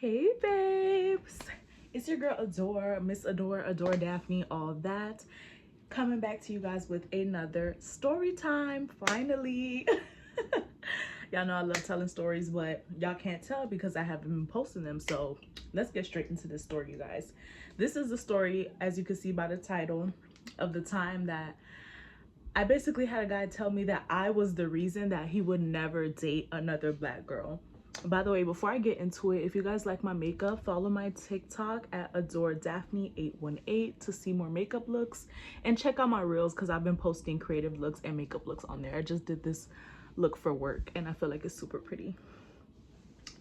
Hey babes, it's your girl Adore, Miss Adore Daphne, all that. Coming back to you guys with another story time, finally. Y'all know I love telling stories, but y'all can't tell because I haven't been posting them. So let's get straight into this story, you guys. This is the story, as you can see by the title, of the time that I basically had a guy tell me that I was the reason that he would never date another black girl. By the way, before I get into it, if you guys like my makeup, follow my TikTok at Adore Daphne 818 to see more makeup looks, and check out my reels because I've been posting creative looks and makeup looks on there. I just did this look for work and I feel like it's super pretty.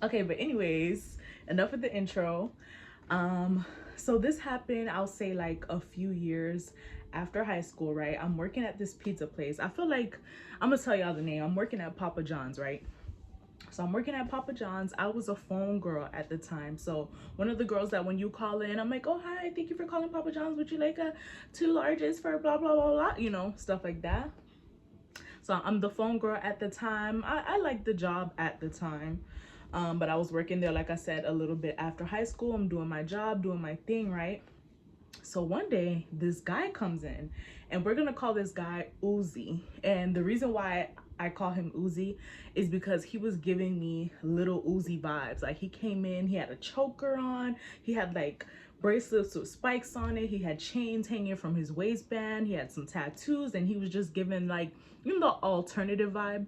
Okay, but anyways, enough of the intro. So this happened, I'll say like a few years after high school, right? I'm working at this pizza place. I feel like I'm gonna tell y'all the name. I'm working at Papa John's, right? So I'm working at Papa John's. I was a phone girl at the time. So one of the girls that when you call in, I'm like, oh, hi, thank you for calling Papa John's. Would you like a 2 larges for blah, blah, blah, blah, you know, stuff like that. So I'm the phone girl at the time. I liked the job at the time. But I was working there, like I said, a little bit after high school. I'm doing my job, doing my thing, right? So one day this guy comes in and we're gonna call this guy Uzi. And the reason why I call him Uzi is because he was giving me little Uzi vibes. Like he came in, he had a choker on, he had like bracelets with spikes on it, he had chains hanging from his waistband, he had some tattoos, and he was just giving like, you know, the alternative vibe.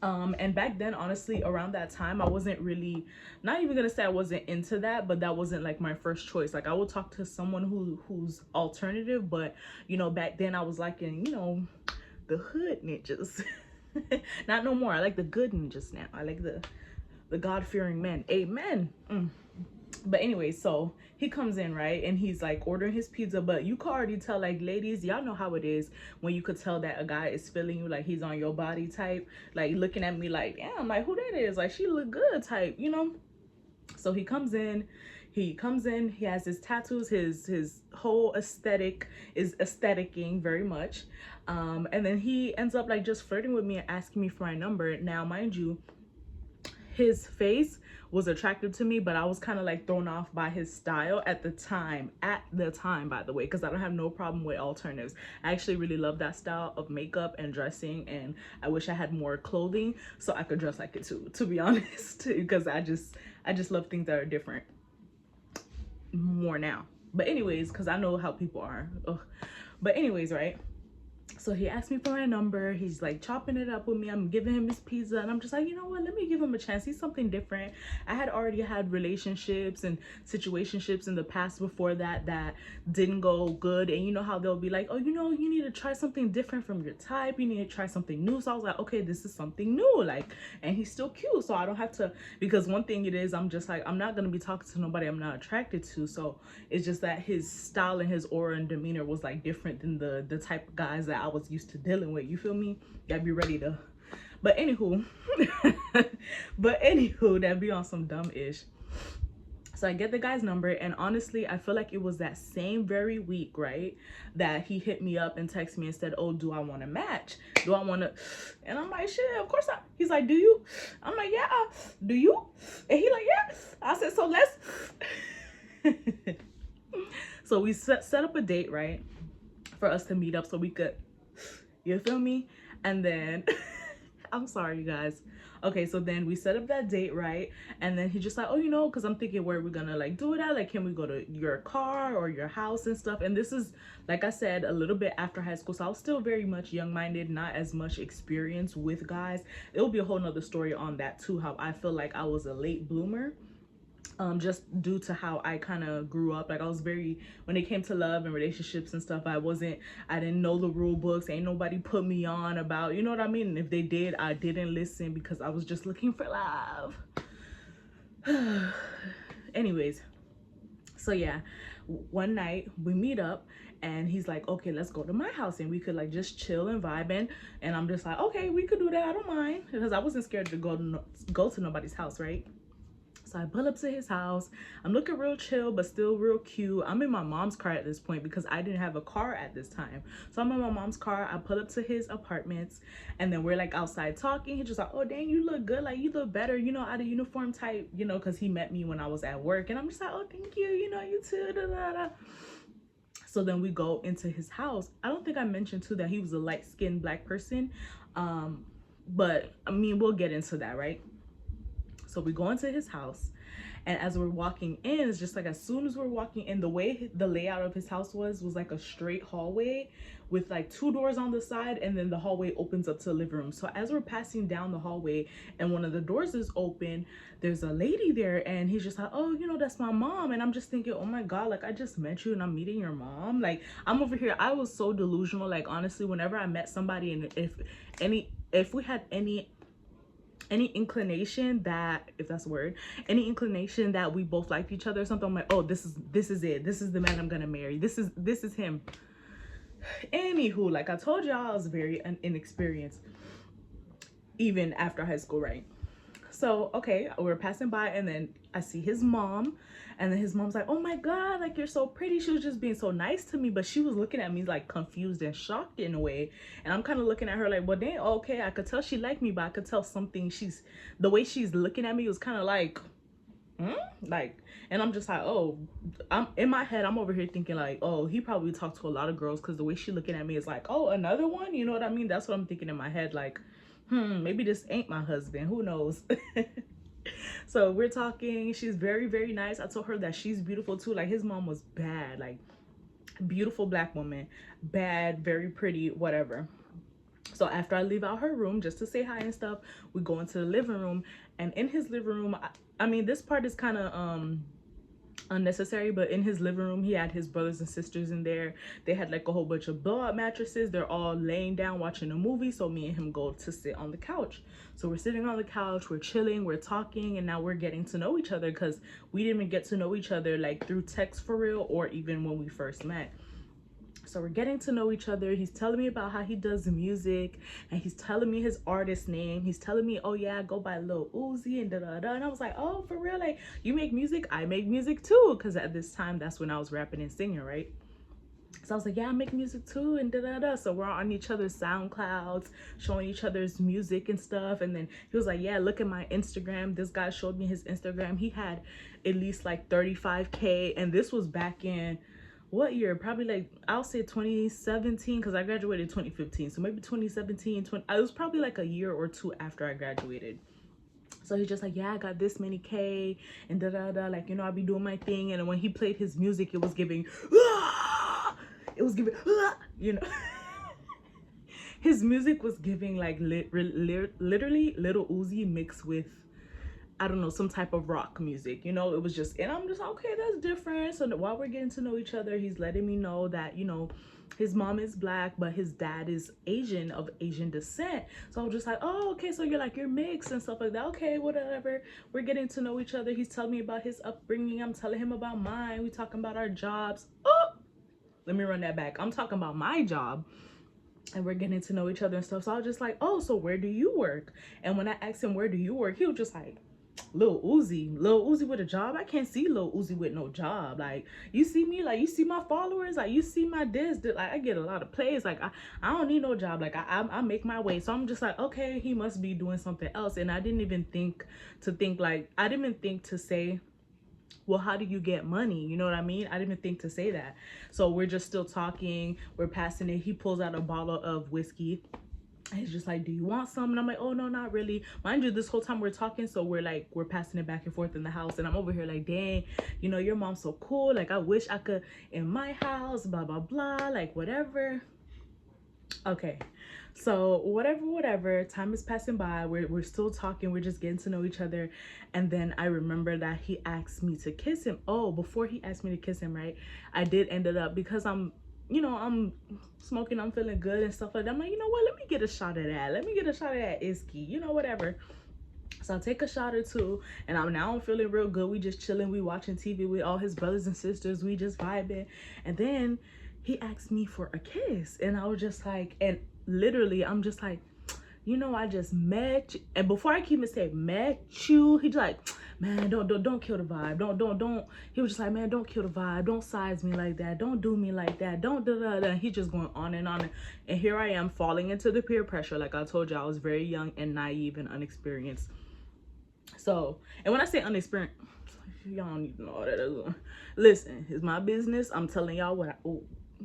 And back then, honestly, around that time, I wasn't really, not even gonna say I wasn't into that, but that wasn't like my first choice. Like I would talk to someone who's alternative, but you know, back then I was liking, you know, the hood ninjas. Not no more. I like the good ninjas now. I like the God-fearing men. Amen. But anyway, so he comes in, right, and he's like ordering his pizza, but you can already tell, like, ladies, y'all know how it is when you could tell that a guy is feeling you, like he's on your body type, like looking at me like, damn, like who that is, like she look good type, you know. So he comes in, he has his tattoos, his whole aesthetic is aestheticing very much, and then he ends up like just flirting with me and asking me for my number. Now mind you, his face was attractive to me, but I was kind of like thrown off by his style at the time, by the way, because I don't have no problem with alternatives. I actually really love that style of makeup and dressing, and I wish I had more clothing so I could dress like it too, to be honest, because I just love things that are different more now. But anyways, because I know how people are. Ugh. But anyways, right, so he asked me for my number. He's like chopping it up with me. I'm giving him his pizza, and I'm just like, you know what, let me give him a chance. He's something different. I had already had relationships and situationships in the past before that didn't go good, and you know how they'll be like, oh, you know, you need to try something different from your type, you need to try something new. So I was like, okay, this is something new, like, and he's still cute, so I don't have to, because one thing it is, I'm just like, I'm not gonna be talking to nobody I'm not attracted to. So it's just that his style and his aura and demeanor was like different than the type of guys that I was used to dealing with, you feel me? Gotta be ready to, but anywho, that'd be on some dumb ish. So I get the guy's number, and honestly, I feel like it was that same very week, right, that he hit me up and texted me and said, oh, do I want to match? Do I want to? And I'm like, shit, of course not. He's like, do you? I'm like, yeah. Do you? And he like, yeah. I said, so let's. So we set up a date, right, for us to meet up so we could, you feel me? And then I'm sorry, you guys. Okay, so then we set up that date, right? And then he just like, oh, you know, because I'm thinking where we're gonna like do it at, like, can we go to your car or your house and stuff? And this is, like I said, a little bit after high school, so I was still very much young-minded, not as much experience with guys. It'll be a whole nother story on that too, how I feel like I was a late bloomer. Just due to how I kind of grew up. Like I was very, when it came to love and relationships and stuff, I didn't know the rule books. Ain't nobody put me on about, you know what I mean? And if they did, I didn't listen because I was just looking for love. Anyways, so yeah, one night we meet up and he's like, okay, let's go to my house and we could like just chill and vibe, and I'm just like, okay, we could do that, I don't mind, because I wasn't scared to go to nobody's house, right? So I pull up to his house. I'm looking real chill, but still real cute. I'm in my mom's car at this point because I didn't have a car at this time. So I'm in my mom's car. I pull up to his apartments, and then we're like outside talking. He's just like, oh, dang, you look good. Like, you look better, you know, out of uniform type, you know, because he met me when I was at work. And I'm just like, oh, thank you. You know, you too. Da, da, da. So then we go into his house. I don't think I mentioned too that he was a light-skinned black person. But I mean, we'll get into that, right? So we go into his house, and as we're walking in, it's just like as soon as we're walking in, the way the layout of his house was like a straight hallway with like 2 doors on the side, and then the hallway opens up to the living room. So as we're passing down the hallway and one of the doors is open, there's a lady there, and he's just like, oh, you know, that's my mom. And I'm just thinking, oh my God, like I just met you and I'm meeting your mom. Like I'm over here, I was so delusional. Like honestly, whenever I met somebody, and if we had any inclination that, if that's a word, any inclination that we both liked each other or something, I'm like, oh, this is it, this is the man I'm gonna marry, this is him. Anywho, like I told y'all, I was very inexperienced even after high school, right? So okay, we're passing by, and then I see his mom, and then his mom's like, oh my God, like you're so pretty. She was just being so nice to me, but she was looking at me like confused and shocked in a way. And I'm kind of looking at her like, well, dang, okay, I could tell she liked me, but I could tell something, the way she's looking at me was kind of like, like, and I'm just like, oh, I'm in my head, I'm over here thinking like, oh, he probably talked to a lot of girls, because the way she looking at me is like, oh, another one, you know what I mean? That's what I'm thinking in my head, like, maybe this ain't my husband, who knows? So we're talking, she's very, very nice. I told her that she's beautiful too. Like his mom was bad, like beautiful black woman, bad, very pretty, whatever. So after I leave out her room just to say hi and stuff, we go into the living room. And in his living room, I mean, this part is kind of unnecessary, but in his living room, he had his brothers and sisters in there. They had like a whole bunch of blow-up mattresses. They're all laying down watching a movie. So me and him go to sit on the couch. So we're sitting on the couch, we're chilling, we're talking, and now we're getting to know each other, because we didn't even get to know each other like through text for real, or even when we first met. So we're getting to know each other. He's telling me about how he does music, and he's telling me his artist name. He's telling me, oh yeah, I go by Lil Uzi and da da da. And I was like, oh, for real? Like, you make music? I make music too. Because at this time, that's when I was rapping and singing, right? So I was like, yeah, I make music too, and da da da. So we're on each other's SoundClouds, showing each other's music and stuff. And then he was like, yeah, look at my Instagram. This guy showed me his Instagram. He had at least like 35K, and this was back in, what year? Probably like, I'll say 2017, because I graduated 2015. So maybe 2017, it was probably like a year or two after I graduated. So he's just like, yeah, I got this many K and da da da. Like, you know, I'll be doing my thing. And when he played his music, it was giving, it was giving, you know. His music was giving like literally Little Uzi mixed with, I don't know, some type of rock music, you know. It was just, and I'm just, okay, that's different. So while we're getting to know each other, he's letting me know that, you know, his mom is black, but his dad is Asian, of Asian descent. So I was just like, oh, okay, so you're mixed and stuff like that. Okay, whatever. We're getting to know each other. He's telling me about his upbringing. I'm telling him about mine. We talking about our jobs. Oh, let me run that back. I'm talking about my job. And we're getting to know each other and stuff. So I was just like, oh, so where do you work? And when I asked him, where do you work? He was just like, Lil Uzi with a job? I can't see Lil Uzi with no job. Like, you see me, like, you see my followers, like, you see my like, I get a lot of plays. Like, I don't need no job. Like, I make my way. So I'm just like, okay, he must be doing something else. And I didn't even think to say, well, how do you get money? You know what I mean? I didn't even think to say that. So we're just still talking, we're passing it. He pulls out a bottle of whiskey. He's just like, do you want some? And I'm like, oh no, not really. Mind you, this whole time we're talking, so we're passing it back and forth in the house, and I'm over here like, dang, you know, your mom's so cool. Like, I wish I could in my house, blah blah blah, like whatever. Okay, so whatever, time is passing by, we're still talking, we're just getting to know each other. And then I remember that he asked me to kiss him. Oh, before he asked me to kiss him, right, I did end it up, because I'm smoking, I'm feeling good and stuff like that. I'm like, you know what, let me get a shot of that. Let me get a shot of that iski, you know, whatever. So I take a shot or two, and I'm feeling real good. We just chilling, we watching TV with all his brothers and sisters, we just vibing. And then he asked me for a kiss, and I was just like, and literally I'm just like, you know, I just met you. And before I can even say met you, he's like, man, don't kill the vibe. Don't. He was just like, man, don't kill the vibe. Don't size me like that. Don't do me like that. Don't da da da. He just going on and on. And here I am falling into the peer pressure. Like I told you, I was very young and naive and unexperienced. So, and when I say unexperienced, y'all don't need to know all that. Listen, it's my business. I'm telling y'all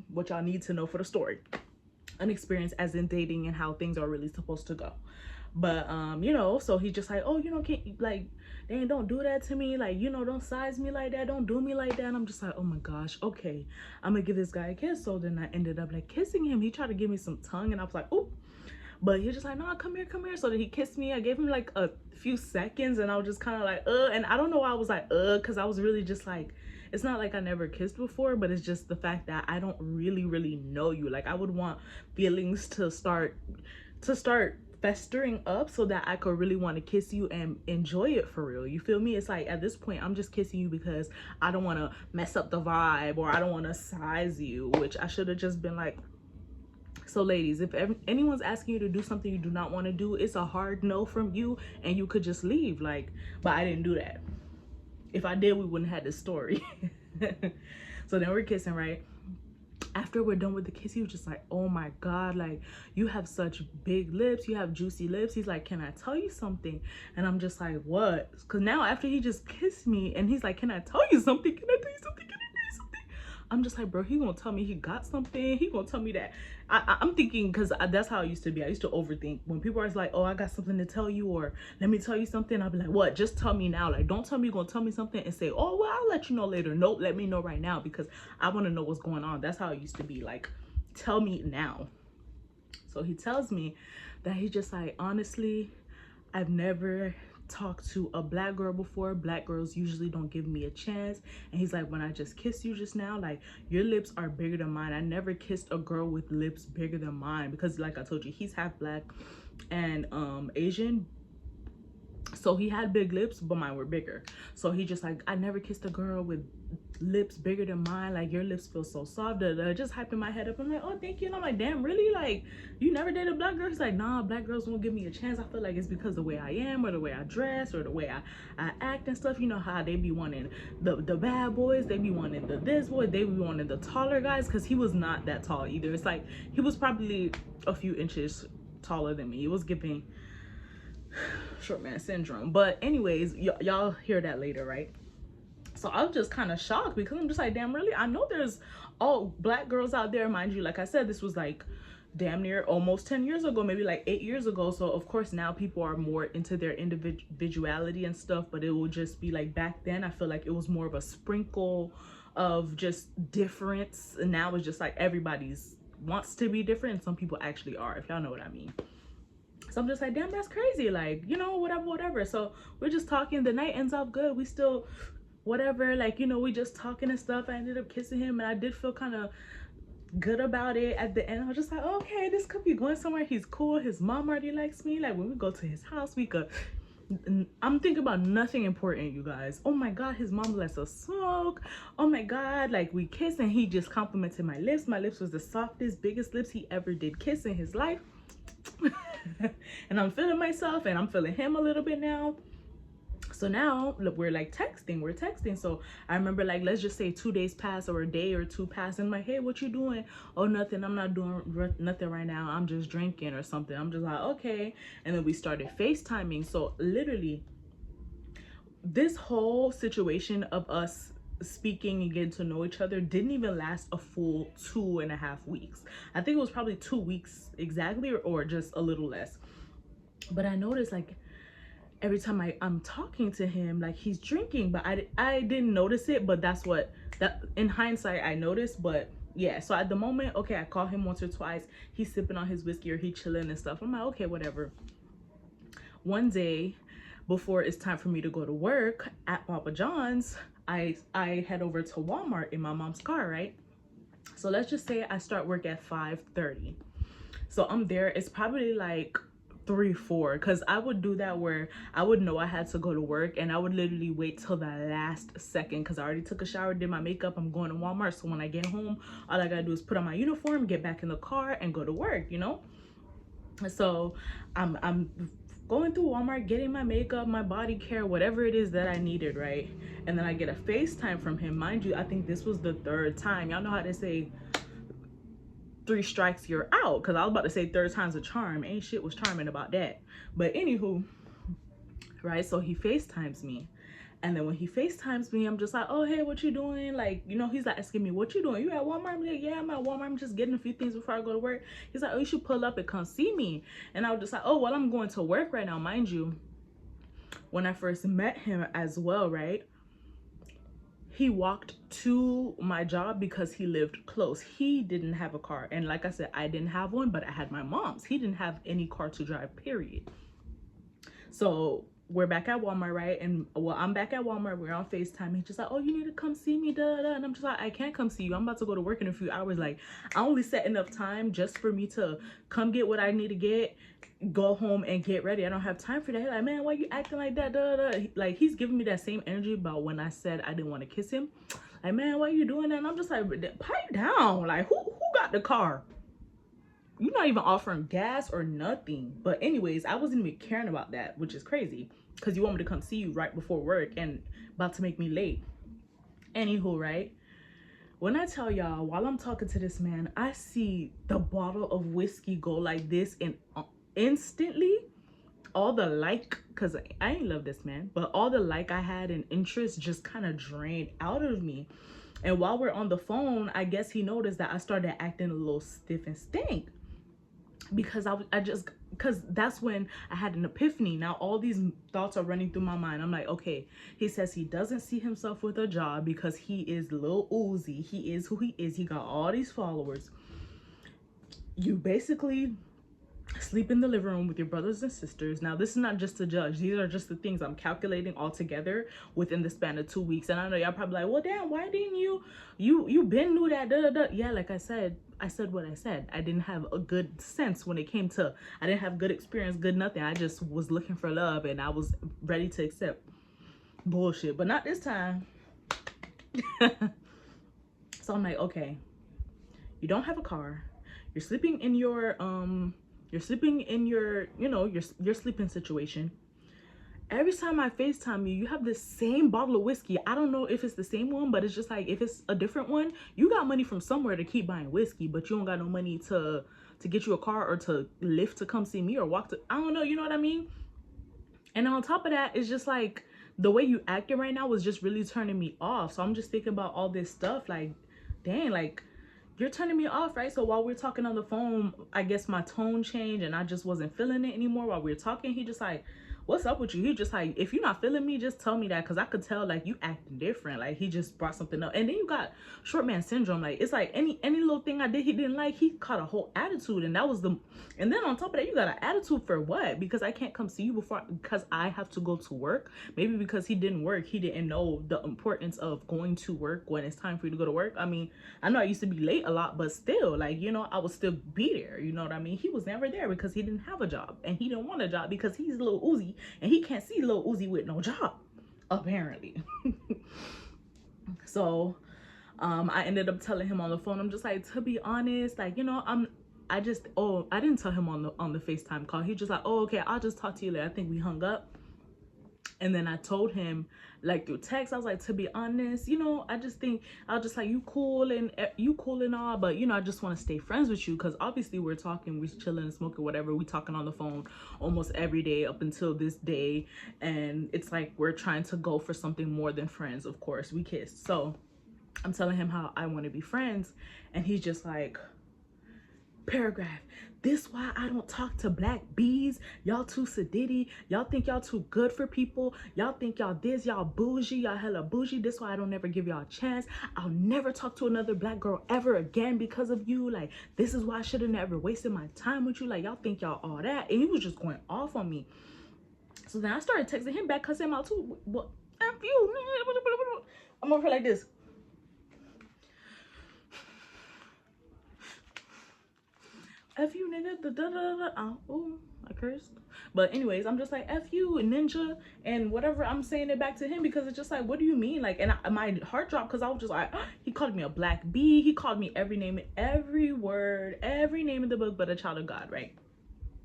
what y'all need to know for the story. Unexperienced as in dating and how things are really supposed to go. But you know, so he's just like, oh, you know, can't, like, dang, don't do that to me, like, you know, don't size me like that, don't do me like that. And I'm just like, oh my gosh, okay, I'm gonna give this guy a kiss. So then I ended up like kissing him. He tried to give me some tongue and I was like, oh, but he's just like, no, come here. So then he kissed me. I gave him like a few seconds and I was just kind of like, and I don't know why I was like, because I was really just like, it's not like I never kissed before, but it's just the fact that I don't really know you. Like I would want feelings to start festering up so that I could really want to kiss you and enjoy it for real. You feel me? It's like at this point I'm just kissing you because I don't want to mess up the vibe or I don't want to size you, which I should have just been like. So ladies, if anyone's asking you to do something you do not want to do, it's a hard no from you and you could just leave. Like, but I didn't do that. If I did, we wouldn't have this story. So then we're kissing, right? After we're done with the kiss, he was just like, oh my God, like you have such big lips, you have juicy lips. He's like, can I tell you something? And I'm just like, what? Because now after he just kissed me and he's like, can I tell you something? Can I tell you something? Can I tell you something? I'm just like, bro, he gonna tell me he got something. He gonna tell me that. I'm thinking, because that's how I used to be. I used to overthink. When people are like, oh, I got something to tell you, or let me tell you something, I'll be like, what? Just tell me now. Like, don't tell me you're gonna tell me something and say, oh, well, I'll let you know later. Nope, let me know right now because I want to know what's going on. That's how I used to be. Like, tell me now. So he tells me that he's just like, honestly, I've never talked to a black girl before. Black girls usually don't give me a chance. And he's like, when I just kissed you just now, like your lips are bigger than mine. I never kissed a girl with lips bigger than mine because like I told you, he's half black and Asian. So he had big lips, but mine were bigger. So he just like, I never kissed a girl with lips bigger than mine. Like your lips feel so soft. Just hyping my head up. I'm like, oh, thank you. And I'm like, damn, really? Like you never dated a black girl? He's like, nah, black girls won't give me a chance. I feel like it's because the way I am or the way I dress or the way I act and stuff. You know how they be wanting the bad boys. They be wanting this boy. They be wanting the taller guys because he was not that tall either. It's like he was probably a few inches taller than me. He was giving short man syndrome. But anyways, y'all hear that later, right? So I was just kind of shocked because I'm just like, damn, really? I know there's all black girls out there, mind you. Like I said, this was like damn near almost 10 years ago, maybe like 8 years ago. So of course now people are more into their individuality and stuff, but it will just be like back then I feel like it was more of a sprinkle of just difference, and now it's just like everybody's wants to be different and some people actually are, if y'all know what I mean. So I'm just like, damn, that's crazy. Like, you know, whatever. So we're just talking. The night ends up good. We still, whatever. Like, you know, we just talking and stuff. I ended up kissing him and I did feel kind of good about it at the end. I was just like, okay, this could be going somewhere. He's cool. His mom already likes me. Like when we go to his house, we could, I'm thinking about nothing important, you guys. Oh my God, his mom lets us smoke. Oh my God, like we kissed and he just complimented my lips. My lips was the softest, biggest lips he ever did kiss in his life. And I'm feeling myself and I'm feeling him a little bit now. So now look, we're texting. So I remember, like, let's just say 2 days pass or a day or two pass and I'm like, hey, what you doing? Oh, nothing. I'm not doing nothing right now. I'm just drinking or something. I'm just like, okay. And then we started FaceTiming. So literally this whole situation of us speaking and getting to know each other didn't even last a full 2.5 weeks. I think it was probably 2 weeks exactly, or just a little less. But I noticed, like, every time I'm talking to him, like, he's drinking, but I didn't notice it, but that in hindsight I noticed. But yeah, so at the moment, okay, I call him once or twice, he's sipping on his whiskey or he chilling and stuff. I'm like, okay, whatever. One day before it's time for me to go to work at Papa John's, I head over to Walmart in my mom's car, right? So let's just say I start work at 5:30. So I'm there, it's probably like 3-4, because I would do that where I would know I had to go to work and I would literally wait till the last second because I already took a shower, did my makeup, I'm going to Walmart. So when I get home, all I gotta do is put on my uniform, get back in the car and go to work, you know? So I'm going through Walmart, getting my makeup, my body care, whatever it is that I needed, right? And then I get a FaceTime from him. Mind you, I think this was the third time. Y'all know how they say 3 strikes, you're out. Because I was about to say third time's a charm. Ain't shit was charming about that. But anywho, right? So he FaceTimes me. And then when he FaceTimes me, I'm just like, oh, hey, what you doing? Like, you know, he's like asking me, what you doing? You at Walmart? I'm like, yeah, I'm at Walmart. I'm just getting a few things before I go to work. He's like, oh, you should pull up and come see me. And I was just like, oh, well, I'm going to work right now. Mind you, when I first met him as well, right? He walked to my job because he lived close. He didn't have a car. And like I said, I didn't have one, but I had my mom's. He didn't have any car to drive, period. So we're back at Walmart, right? And well, I'm back at Walmart. We're on FaceTime. He's just like, oh, you need to come see me, da da. And I'm just like, I can't come see you. I'm about to go to work in a few hours. Like, I only set enough time just for me to come get what I need to get, go home and get ready. I don't have time for that. He's like, man, why you acting like that? Da da. Like, he's giving me that same energy about when I said I didn't want to kiss him. Like, man, why you doing that? And I'm just like, pipe down. Like, who got the car? You're not even offering gas or nothing. But anyways, I wasn't even caring about that, which is crazy, because you want me to come see you right before work and about to make me late. Anywho, right? When I tell y'all, while I'm talking to this man, I see the bottle of whiskey go like this, and instantly all the like, because I ain't love this man, but all the like I had and interest just kind of drained out of me. And while we're on the phone, I guess he noticed that I started acting a little stiff and stink, because because that's when I had an epiphany. Now all these thoughts are running through my mind. I'm like, okay, he says he doesn't see himself with a job because he is Lil Uzi. He is who he is. He got all these followers. You basically sleep in the living room with your brothers and sisters. Now this is not just to judge. These are just the things I'm calculating all together within the span of 2 weeks. And I know y'all probably like, well, damn, why didn't you been knew that, da, da, da. Yeah, like I said what I said. I didn't have a good sense when it came to, I didn't have good experience, good nothing. I just was looking for love, and I was ready to accept bullshit, but not this time. So I'm like, okay, you don't have a car, you're sleeping in your you know, your sleeping situation. Every time I FaceTime you, you have the same bottle of whiskey. I don't know if it's the same one, but it's just like, if it's a different one, you got money from somewhere to keep buying whiskey, but you don't got no money to get you a car or to lift to come see me or walk to, I don't know, you know what I mean? And on top of that, it's just like, the way you acting right now was just really turning me off. So I'm just thinking about all this stuff, like, dang, like, you're turning me off, right? So while we're talking on the phone, I guess my tone changed and I just wasn't feeling it anymore. While we were talking, he just like, what's up with you? He just like, if you're not feeling me, just tell me that, because I could tell like you acting different. Like, he just brought something up. And then you got short man syndrome. Like, it's like any little thing I did he didn't like, he caught a whole attitude. And that was and then on top of that, you got an attitude for what? Because I can't come see you because I have to go to work. Maybe because he didn't work, he didn't know the importance of going to work when it's time for you to go to work. I mean, I know I used to be late a lot, but still, like, you know, I would still be there. You know what I mean? He was never there because he didn't have a job, and he didn't want a job because he's Lil Uzi, and he can't see Lil Uzi with no job, apparently. So I ended up telling him on the phone, I'm just like, to be honest, like, you know, I didn't tell him on the FaceTime call. He just like, oh, okay, I'll just talk to you later. I think we hung up. And then I told him, like, through text, I was like, to be honest, you know, I just think, I was just like, you cool and all, but, you know, I just want to stay friends with you, because obviously we're talking, we're chilling and smoking, whatever. We talking on the phone almost every day up until this day. And it's like, we're trying to go for something more than friends. Of course, we kissed. So I'm telling him how I want to be friends. And he's just like, paragraph, this why I don't talk to black bees. Y'all too sedity. Y'all think y'all too good for people. Y'all think y'all this, y'all bougie, y'all hella bougie. This why I don't never give y'all a chance. I'll never talk to another black girl ever again because of you. Like, this is why I should have never wasted my time with you. Like, y'all think y'all all that. And he was just going off on me. So then I started texting him back, cussing him out too. What? F you. I'm over here like this. F you, nigga, oh, I cursed. But anyways, I'm just like, F you, ninja, and whatever. I'm saying it back to him because it's just like, what do you mean? Like, and my heart dropped because I was just like, he called me a black bee. He called me every name, every word, every name in the book but a child of God, right?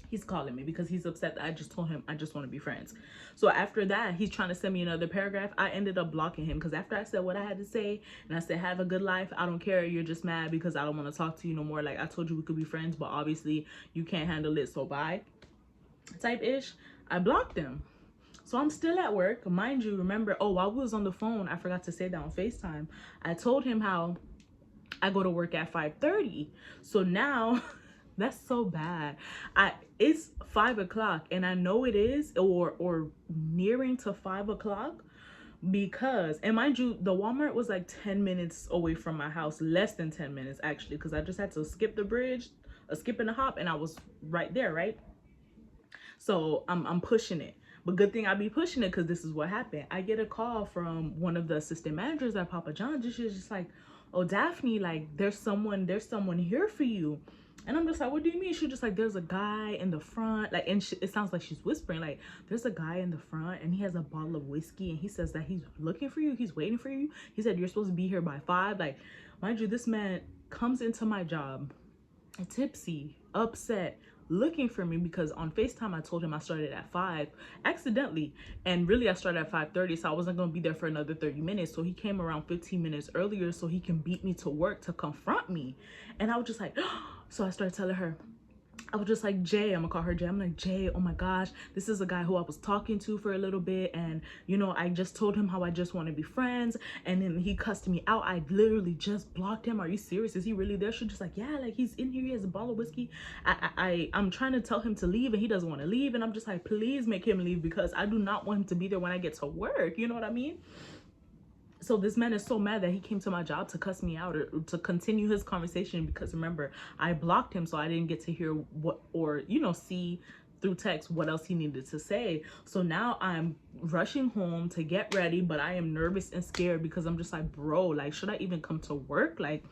He's calling me because he's upset that I just told him I just want to be friends. So after that, he's trying to send me another paragraph. I ended up blocking him because after I said what I had to say and I said, have a good life, I don't care, you're just mad because I don't want to talk to you no more. Like, I told you we could be friends, but obviously you can't handle it, so bye type ish. I blocked him. So I'm still at work, mind you. Remember, oh, while we was on the phone, I forgot to say that on FaceTime, I told him how I go to work at 5:30. So now that's so bad. It's 5 o'clock and I know it is, or nearing to 5 o'clock, because, and mind you, the Walmart was like 10 minutes away from my house, less than 10 minutes actually, because I just had to skip the bridge, a skip and a hop, and I was right there, right? So I'm pushing it. But good thing I be pushing it, because this is what happened. I get a call from one of the assistant managers at Papa John's. She's just like, oh, Daphne, like, there's someone here for you. And I'm just like, what do you mean? She's just like, there's a guy in the front, like, and it sounds like she's whispering, like, there's a guy in the front and he has a bottle of whiskey and he says that he's looking for you, he's waiting for you. He said you're supposed to be here by 5. Like, mind you, this man comes into my job tipsy, upset, looking for me, because on FaceTime I told him I started at 5 accidentally, and really I started at 5:30, so I wasn't gonna be there for another 30 minutes. So he came around 15 minutes earlier so he can beat me to work, to confront me. And I was just like, so I started telling her, I was just like, Jay, I'm gonna call her Jay. I'm like, Jay, oh my gosh, this is a guy who I was talking to for a little bit, and you know, I just told him how I just want to be friends, and then he cussed me out. I literally just blocked him. Are you serious? Is he really there? She's just like, yeah, like, he's in here, he has a bottle of whiskey. I'm trying to tell him to leave and he doesn't want to leave, and I'm just like, please make him leave, because I do not want him to be there when I get to work, you know what I mean? So this man is so mad that he came to my job to cuss me out, or to continue his conversation, because remember, I blocked him, so I didn't get to hear what, or, you know, see through text what else he needed to say. So now I'm rushing home to get ready, but I am nervous and scared, because I'm just like, bro, like, should I even come to work? Like,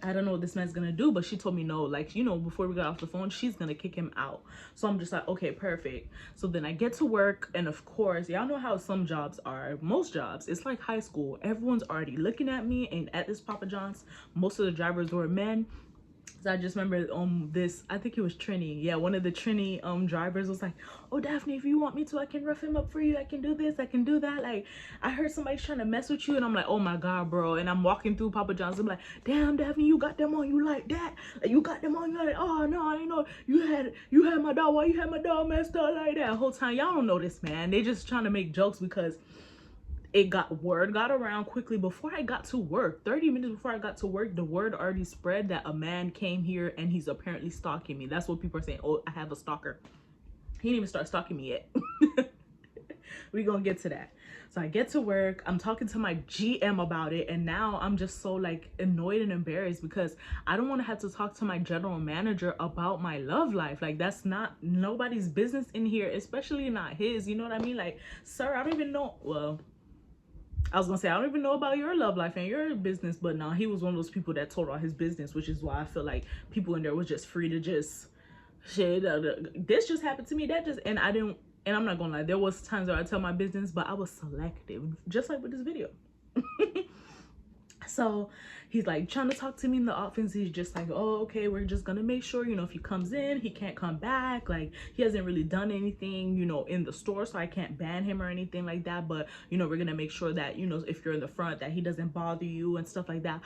I don't know what this man's gonna do. But she told me no, like, you know, before we got off the phone, she's gonna kick him out. So I'm just like, okay, perfect. So then I get to work, and of course, y'all know how some jobs are, most jobs, it's like high school. Everyone's already looking at me, and at this Papa John's, most of the drivers were men. So I just remember this, I think it was Trini. Yeah, one of the Trini drivers was like, oh, Daphne, if you want me to, I can rough him up for you. I can do this, I can do that. Like, I heard somebody's trying to mess with you. And I'm like, oh my God, bro. And I'm walking through Papa John's. I'm like, damn, Daphne, you got them on you like that. Like, you got them on you like, oh no, I know. You had my dog. Why you had my dog messed up like that? The whole time, y'all don't know this, man. They just trying to make jokes, because word got around quickly before I got to work. 30 minutes before I got to work, the word already spread that a man came here and he's apparently stalking me. That's what people are saying. Oh, I have a stalker. He didn't even start stalking me yet. We gonna get to that. So I get to work, I'm talking to my GM about it, and now I'm just so like annoyed and embarrassed, because I don't want to have to talk to my general manager about my love life. Like, that's not nobody's business in here, especially not his, you know what I mean? Like, sir, I don't even know, well, I was gonna say, I don't even know about your love life and your business, but no, he was one of those people that told all his business, which is why I feel like people in there was just free to just shit. This just happened to me, that just, and I didn't, and I'm not gonna lie, there was times where I tell my business, but I was selective, just like with this video. So he's like trying to talk to me in the office. He's just like, oh, okay, we're just gonna make sure, you know, if he comes in, he can't come back. Like, he hasn't really done anything, you know, in the store, so I can't ban him or anything like that. But, you know, we're gonna make sure that, you know, if you're in the front, that he doesn't bother you and stuff like that.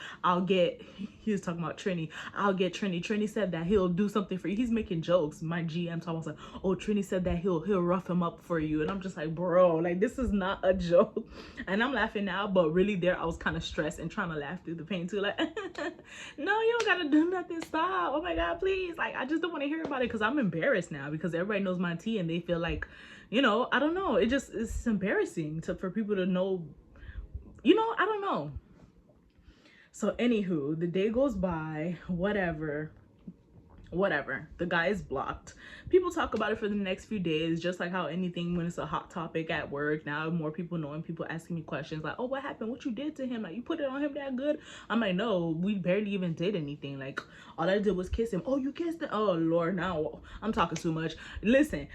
He was talking about Trini. I'll get Trini. Trini said that he'll do something for you. He's making jokes. My GM talking like, oh, Trini said that he'll rough him up for you. And I'm just like, bro, like, this is not a joke. And I'm laughing now, but really there I was kind of stressed and trying to laugh through the pain too, like, no, you don't gotta do nothing, stop, oh my God, please. Like, I just don't want to hear about it, because I'm embarrassed now, because everybody knows my tea and they feel like, you know, I don't know, it's embarrassing for people to know, you know, I don't know. So anywho, the day goes by, whatever, the guy is blocked. People talk about it for the next few days, just like how anything, when it's a hot topic at work, now more people knowing, people asking me questions like, oh, what happened, what you did to him, like, you put it on him that good? I'm like, no, we barely even did anything. Like, all I did was kiss him. Oh, you kissed him? Oh Lord, now I'm talking too much. Listen,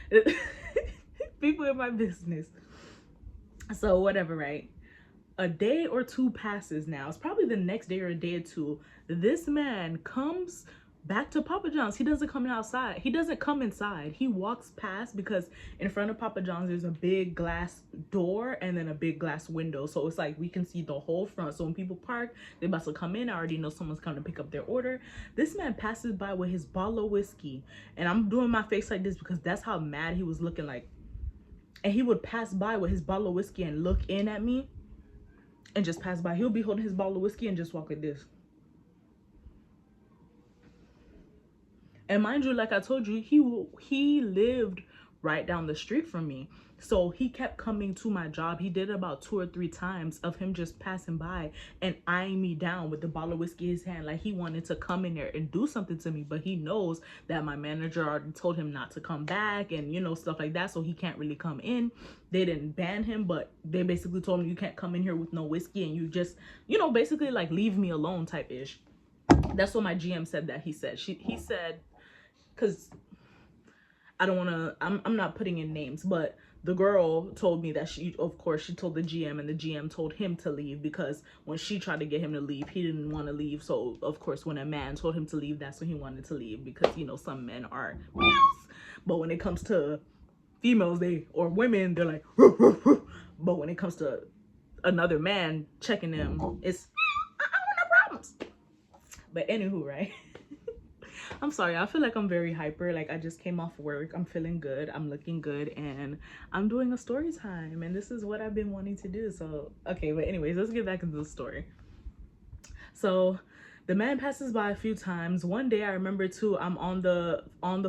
people in my business. So whatever, right? A day or two passes now. It's probably the next day or a day or two. This man comes back to Papa John's. He doesn't come outside. He doesn't come inside. He walks past, because in front of Papa John's there's a big glass door and then a big glass window. So it's like we can see the whole front. So when people park, they about to come in. I already know someone's coming to pick up their order. This man passes by with his bottle of whiskey. And I'm doing my face like this because that's how mad he was looking like. And he would pass by with his bottle of whiskey and look in at me and just pass by. He'll be holding his bottle of whiskey and just walk like this. And mind you, like I told you, he lived right down the street from me. So he kept coming to my job. He did about 2 or 3 times of him just passing by and eyeing me down with the bottle of whiskey in his hand, like he wanted to come in there and do something to me. But he knows that my manager already told him not to come back and, you know, stuff like that. So he can't really come in. They didn't ban him, but they basically told him, you can't come in here with no whiskey, and you just, you know, basically like leave me alone type ish. That's what my GM said that he said. He said, because I don't want to, I'm not putting in names, but the girl told me that she told the GM, and the GM told him to leave, because when she tried to get him to leave, he didn't want to leave. So of course, when a man told him to leave, that's when he wanted to leave, because, you know, some men are meows, but when it comes to females, or women, they're like roof, roof, roof. But when it comes to another man checking them, it's I want no problems. But anywho, right? I'm sorry, I feel like I'm very hyper. Like, I just came off work. I'm feeling good. I'm looking good. And I'm doing a story time. And this is what I've been wanting to do. So, okay. But anyways, let's get back into the story. So the man passes by a few times. One day I remember too, I'm on the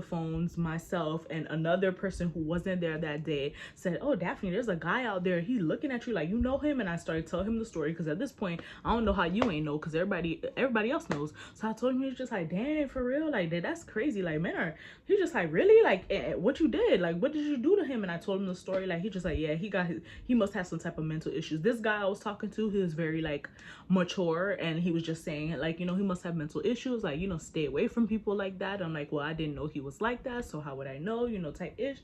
phones myself, and another person who wasn't there that day said, oh, Daphne, there's a guy out there. He's looking at you like you know him. And I started telling him the story, because at this point, I don't know how you ain't know, because everybody else knows. So I told him, he was just like, dang, for real? Like, that's crazy. Like, man, he just like, really? Like, what you did? Like, what did you do to him? And I told him the story. Like, he just like, yeah, he must have some type of mental issues. This guy I was talking to, he was very like mature, and he was just saying like, you know, he must have mental issues, like, you know, stay away from people like that. I'm like, well, I didn't know he was like that, so how would I know, you know, type ish.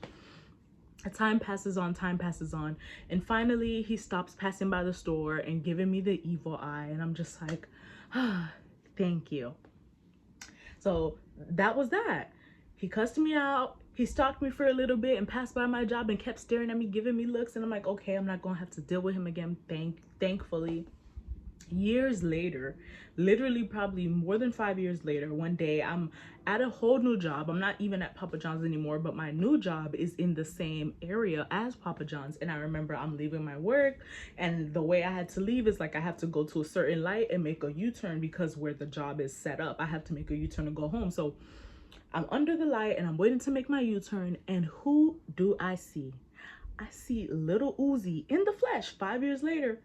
Time passes on, and finally he stops passing by the store and giving me the evil eye, and I'm just like, ah, thank you. So that was that. He cussed me out. He stalked me for a little bit and passed by my job and kept staring at me, giving me looks, and I'm like, okay, I'm not gonna have to deal with him again, thankfully. Years later, literally probably more than 5 years later, one day I'm at a whole new job. I'm not even at Papa John's anymore, but my new job is in the same area as Papa John's. And I remember I'm leaving my work, and the way I had to leave is like I have to go to a certain light and make a U-turn, because where the job is set up, I have to make a U-turn to go home. So I'm under the light and I'm waiting to make my U-turn, and who do I see? I see little Uzi in the flesh 5 years later,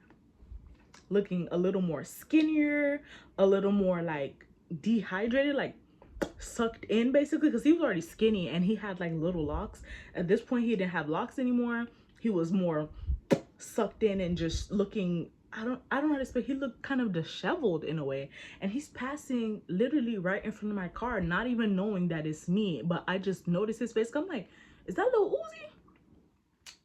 looking a little more skinnier, a little more like dehydrated, like sucked in basically, because he was already skinny and he had like little locks. At this point, he didn't have locks anymore. He was more sucked in and just looking, I don't know how to explain. He looked kind of disheveled in a way, and he's passing literally right in front of my car, not even knowing that it's me. But I just noticed his face. I'm like, is that little Uzi?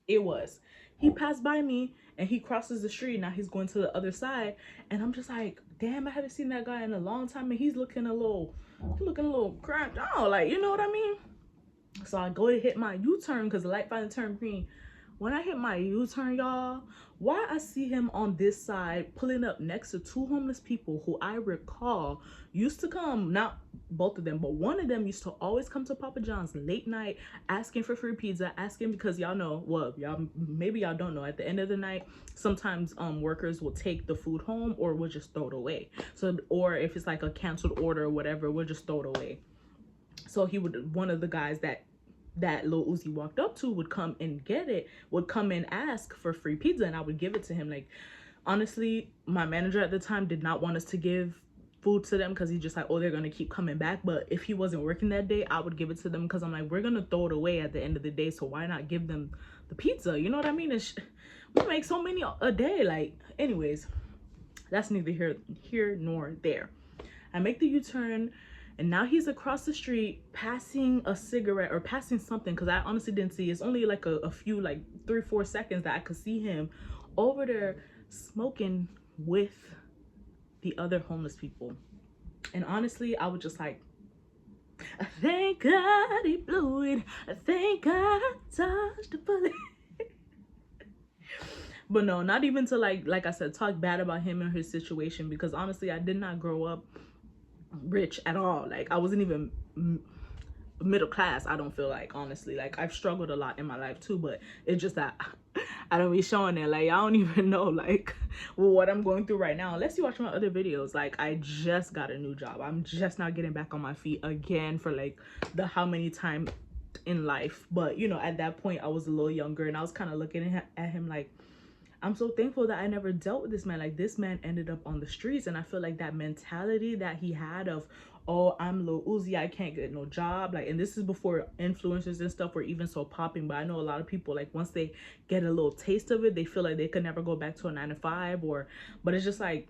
It was. He passed by me and he crosses the street. Now he's going to the other side, and I'm just like, damn, I haven't seen that guy in a long time, and he's looking a little cramped out, like, you know what I mean? So I go to hit my U-turn because the light finally turned green. When I hit my U-turn, y'all, why I see him on this side pulling up next to 2 homeless people who I recall used to come, not both of them, but one of them used to always come to Papa John's late night asking for free pizza, asking, because y'all know, well, maybe y'all don't know, at the end of the night, sometimes workers will take the food home or we'll just throw it away. So, or if it's like a canceled order or whatever, we'll just throw it away. So he would, one of the guys that Lil Uzi walked up to would come and get it, would come and ask for free pizza, and I would give it to him. Like, honestly, my manager at the time did not want us to give food to them because he's just like, oh, they're gonna keep coming back. But if he wasn't working that day, I would give it to them, because I'm like, we're gonna throw it away at the end of the day, so why not give them the pizza? You know what I mean? We make so many a day. Like, anyways, that's neither here nor there. I make the U-turn, and now he's across the street passing a cigarette or passing something, because I honestly didn't see. It's only like a few, like 3-4 seconds that I could see him over there smoking with the other homeless people. And honestly, I was just like, Thank God he blew it. Thank God I touched the bullet. But no, not even to like I said, talk bad about him and his situation, because honestly, I did not grow up rich at all. Like, I wasn't even middle class. I don't feel like, honestly, like, I've struggled a lot in my life too, but it's just that I don't be showing it. Like, I don't even know like what I'm going through right now unless you watch my other videos. Like, I just got a new job. I'm just not getting back on my feet again for like the how many times in life. But you know, at that point I was a little younger, and I was kind of looking at him like, I'm so thankful that I never dealt with this man. Like, this man ended up on the streets, and I feel like that mentality that he had of, oh, I'm Lil Uzi, I can't get no job. Like, and this is before influencers and stuff were even so popping. But I know a lot of people, like, once they get a little taste of it, they feel like they could never go back to a 9 to 5. Or, but it's just like,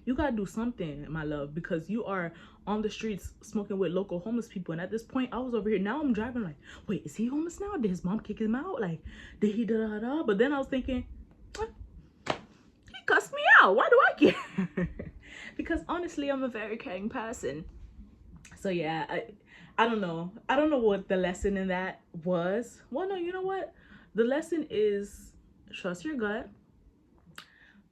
you gotta do something, my love, because you are on the streets smoking with local homeless people. And at this point, I was over here. Now I'm driving like, wait, is he homeless now? Did his mom kick him out? Like, did he da-da-da? But then I was thinking, he cussed me out. Why do I care? Because honestly, I'm a very caring person. So yeah, I don't know. I don't know what the lesson in that was. Well, no, you know what? The lesson is trust your gut.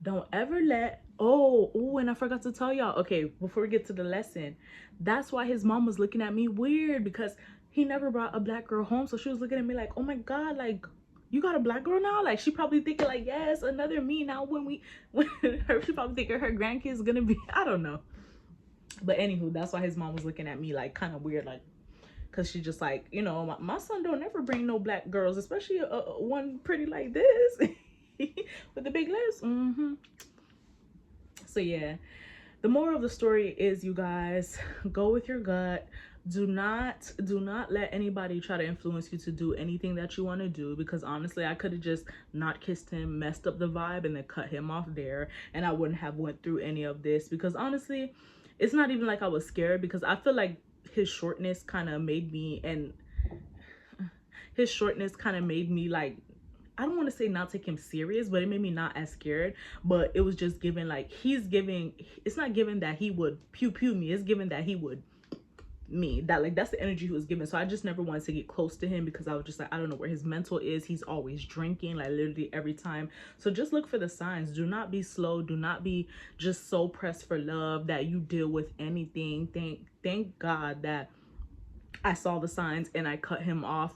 Don't ever let, and I forgot to tell y'all. Okay, before we get to the lesson, that's why his mom was looking at me weird, because he never brought a black girl home. So she was looking at me like, oh my God, like, you got a black girl now? Like, she probably thinking like, yes, another me now. She probably thinking her grandkids gonna be, I don't know. But anywho, that's why his mom was looking at me like kind of weird, like, because she just like, you know, my son don't ever bring no black girls, especially one pretty like this with the big lips. So yeah, the moral of the story is, you guys, go with your gut. Do not let anybody try to influence you to do anything that you want to do, because honestly, I could have just not kissed him, messed up the vibe, and then cut him off there, and I wouldn't have went through any of this. Because honestly, it's not even like I was scared, because I feel like his shortness kind of made me like, I don't want to say not take him serious, but it made me not as scared. But it was just given like, it's not given that he would pew pew me, it's given that he would me. That, like, that's the energy he was given. So I just never wanted to get close to him, because I was just like, I don't know where his mental is. He's always drinking, like literally every time. So just look for the signs. Do not be slow. Do not be just so pressed for love that you deal with anything. Thank God that I saw the signs and I cut him off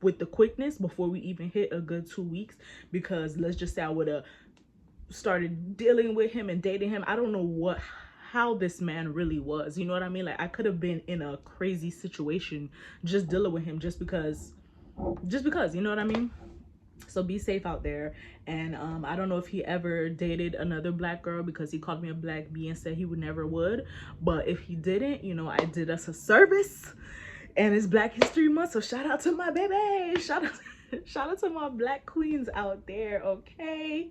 with the quickness before we even hit a good 2 weeks. Because let's just say I would have started dealing with him and dating him, I don't know how this man really was, you know what I mean? Like, I could have been in a crazy situation just dealing with him, just because, you know what I mean? So be safe out there. And I don't know if he ever dated another black girl, because he called me a black bee and said he would never would. But if he didn't, you know, I did us a service, and it's Black History Month, so shout out to my baby. Shout out to my black queens out there, okay?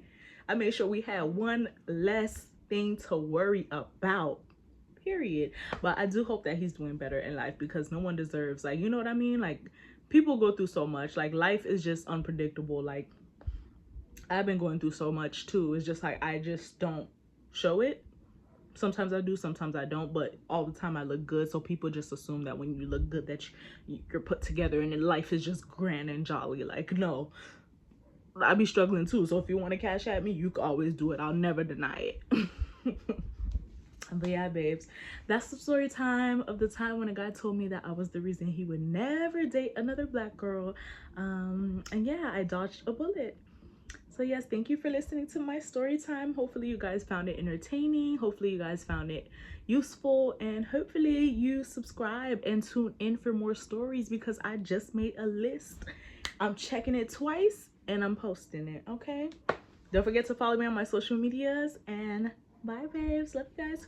I made sure we had one less thing to worry about, period. But I do hope that he's doing better in life, because no one deserves, like, you know what I mean? Like, people go through so much. Like, life is just unpredictable. Like, I've been going through so much too. It's just like, I just don't show it. Sometimes I do, sometimes I don't, but all the time I look good. So people just assume that when you look good that you're put together and life is just grand and jolly. Like, no, I be struggling too. So if you want to cash at me, you can always do it. I'll never deny it. But yeah, babes, that's the story time of the time when a guy told me that I was the reason he would never date another black girl. And yeah, I dodged a bullet. So yes, thank you for listening to my story time. Hopefully you guys found it entertaining. Hopefully you guys found it useful, and hopefully you subscribe and tune in for more stories, because I just made a list. I'm checking it twice and I'm posting it, okay? Don't forget to follow me on my social medias, and bye babes, love you guys.